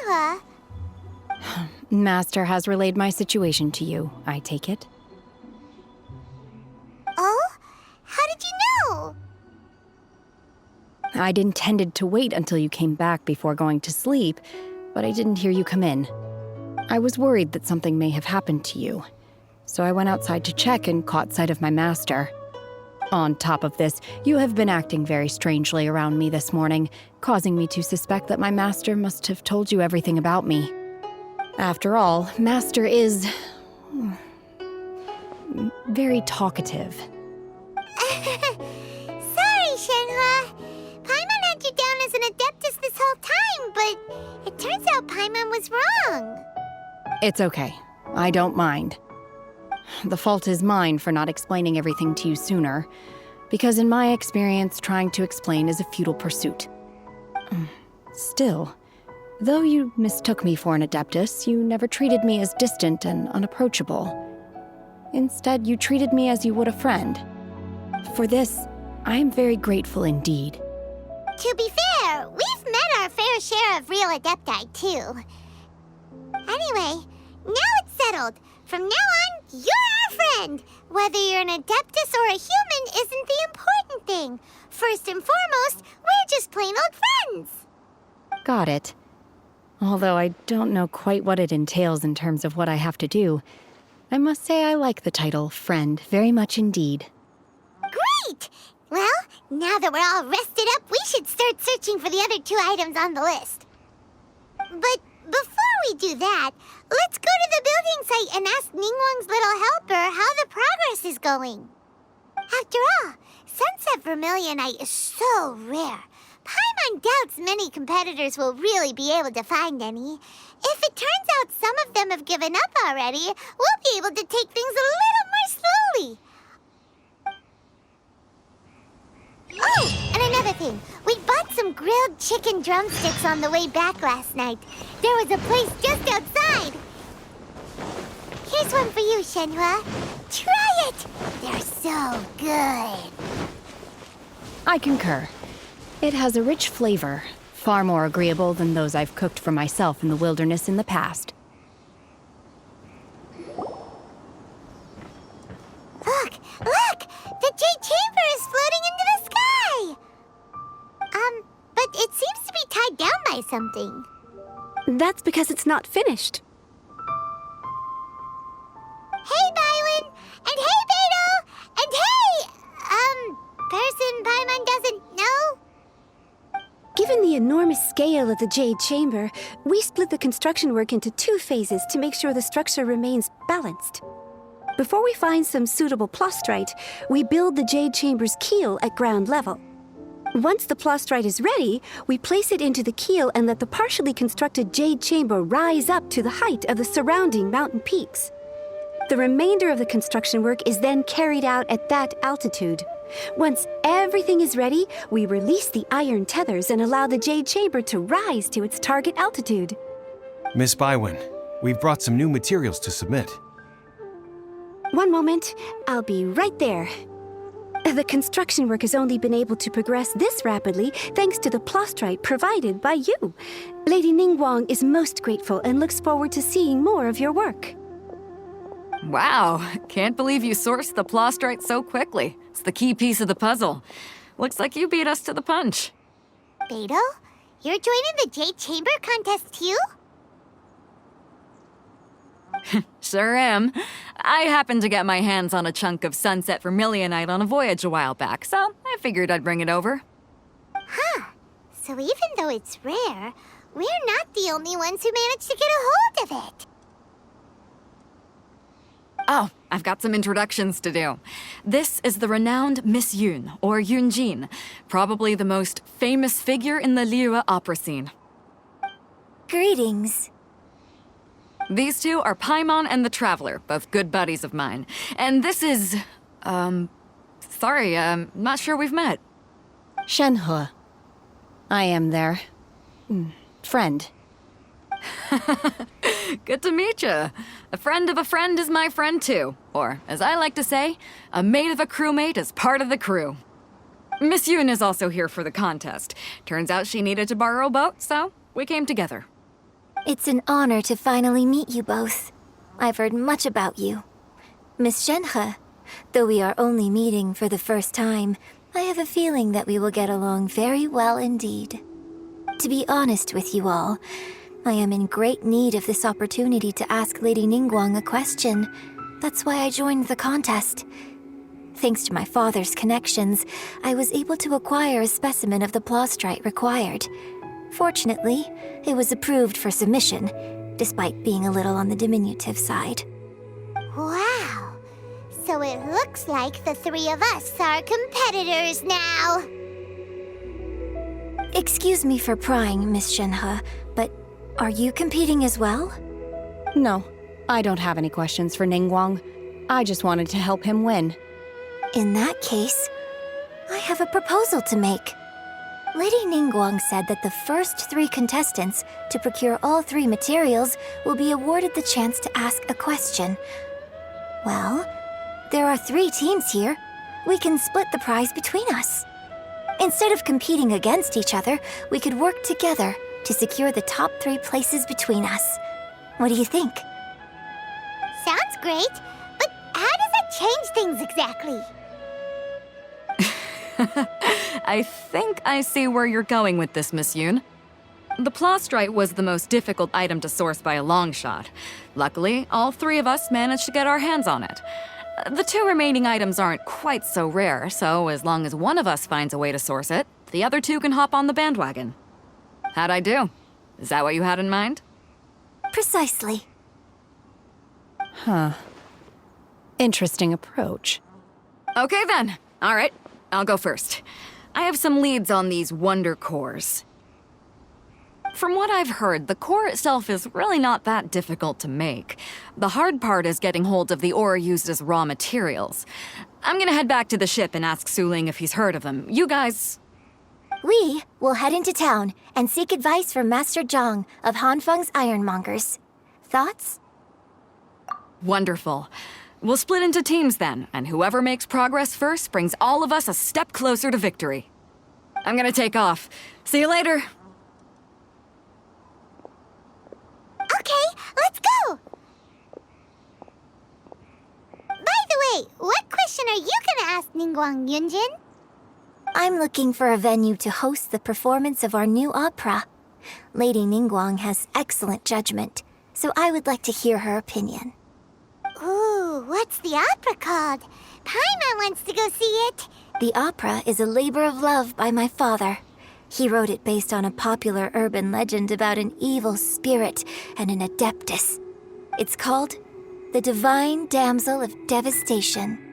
Shenhe. Master has relayed my situation to you, I take it. Oh? How did you know? I'd intended to wait until you came back before going to sleep, but I didn't hear you come in. I was worried that something may have happened to you, so I went outside to check and caught sight of my master. On top of this, you have been acting very strangely around me this morning, causing me to suspect that my master must have told you everything about me. After all, Master is very talkative. Sorry, Shenhe. Paimon had you down as an adeptus this whole time, but it turns out Paimon was wrong. It's okay. I don't mind. The fault is mine for not explaining everything to you sooner, because in my experience, trying to explain is a futile pursuit. Still, though you mistook me for an adeptus, you never treated me as distant and unapproachable. Instead, you treated me as you would a friend. For this, I am very grateful indeed. To be fair, we've met our fair share of real adepti, too. Anyway, now it's settled. From now on, you're our friend. Whether you're an adeptus or a human isn't the important thing. First and foremost, we're just plain old friends. Got it. Although I don't know quite what it entails in terms of what I have to do, I must say I like the title friend very much indeed. Great! Well, now that we're all rested up, we should start searching for the other 2 items on the list. But before we do that, let's go to the building site and ask Ningguang's little helper how the progress is going. After all, Sunset Vermilionite is so rare. Paimon doubts many competitors will really be able to find any. If it turns out some of them have given up already, we'll be able to take things a little more slowly. Oh, and another thing. We bought some grilled chicken drumsticks on the way back last night. There was a place just outside. Here's one for you, Shenhe. Try it! They're so good. I concur. It has a rich flavor, far more agreeable than those I've cooked for myself in the wilderness in the past. Look! Look! The J.A.G chamber is floating into the sky! But it seems to be tied down by something. That's because it's not finished. Hey, Bywin! And hey, Beto! And hey! Person Paimon doesn't know? Given the enormous scale of the J.A.G chamber, we split the construction work into 2 phases to make sure the structure remains balanced. Before we find some suitable plastrite, we build the J.A.G chamber's keel at ground level. Once the plastrite is ready, we place it into the keel and let the partially constructed J.A.G chamber rise up to the height of the surrounding mountain peaks. The remainder of the construction work is then carried out at that altitude. Once everything is ready, we release the iron tethers and allow the J.A.G chamber to rise to its target altitude. Miss Bywin, we've brought some new materials to submit. One moment, I'll be right there. The construction work has only been able to progress this rapidly thanks to the plastrite provided by you. Lady Ningguang is most grateful and looks forward to seeing more of your work. Wow, can't believe you sourced the plastrite so quickly. It's the key piece of the puzzle. Looks like you beat us to the punch. Beto? You're joining the J.A.G chamber contest too? Sure am. I happened to get my hands on a chunk of Sunset Vermilionite on a voyage a while back, so I figured I'd bring it over. Huh. So even though it's rare, we're not the only ones who managed to get a hold of it. Oh, I've got some introductions to do. This is the renowned Miss Yun, or Yunjin, probably the most famous figure in the Liyue opera scene. Greetings. These 2 are Paimon and the Traveler, both good buddies of mine. And this is... sorry, not sure we've met. Shenhe. I am their... friend. Good to meet you. A friend of a friend is my friend too. Or, as I like to say, a mate of a crewmate is part of the crew. Miss Yun is also here for the contest. Turns out she needed to borrow a boat, so we came together. It's an honor to finally meet you both. I've heard much about you. Miss Shenhe, though we are only meeting for the first time, I have a feeling that we will get along very well indeed. To be honest with you all, I am in great need of this opportunity to ask Lady Ningguang a question. That's why I joined the contest. Thanks to my father's connections, I was able to acquire a specimen of the plastrite required. Fortunately, it was approved for submission, despite being a little on the diminutive side. Wow. So it looks like the three of us are competitors now. Excuse me for prying, Miss Shenhe, but are you competing as well? No, I don't have any questions for Ningguang. I just wanted to help him win. In that case, I have a proposal to make. Lady Ningguang said that the first 3 contestants to procure all 3 materials will be awarded the chance to ask a question. Well, there are 3 teams here. We can split the prize between us. Instead of competing against each other, we could work together to secure the top 3 places between us. What do you think? Sounds great, but how does that change things exactly? I think I see where you're going with this, Miss Yoon. The plastrite was the most difficult item to source by a long shot. Luckily, all 3 of us managed to get our hands on it. The 2 remaining items aren't quite so rare, so as long as one of us finds a way to source it, the other 2 can hop on the bandwagon. How'd I do? Is that what you had in mind? Precisely. Huh. Interesting approach. Okay then. All right, I'll go first. I have some leads on these wonder cores. From what I've heard, the core itself is really not that difficult to make. The hard part is getting hold of the ore used as raw materials. I'm gonna head back to the ship and ask Suling if he's heard of them. You guys... We will head into town and seek advice from Master Zhang of Hanfeng's Ironmongers. Thoughts? Wonderful. We'll split into teams then, and whoever makes progress first brings all of us a step closer to victory. I'm gonna take off. See you later. Okay, let's go! By the way, what question are you gonna ask Ningguang Yunjin? I'm looking for a venue to host the performance of our new opera. Lady Ningguang has excellent judgment, so I would like to hear her opinion. Ooh, what's the opera called? Paimon wants to go see it. The opera is a labor of love by my father. He wrote it based on a popular urban legend about an evil spirit and an adeptus. It's called The Divine Damsel of Devastation.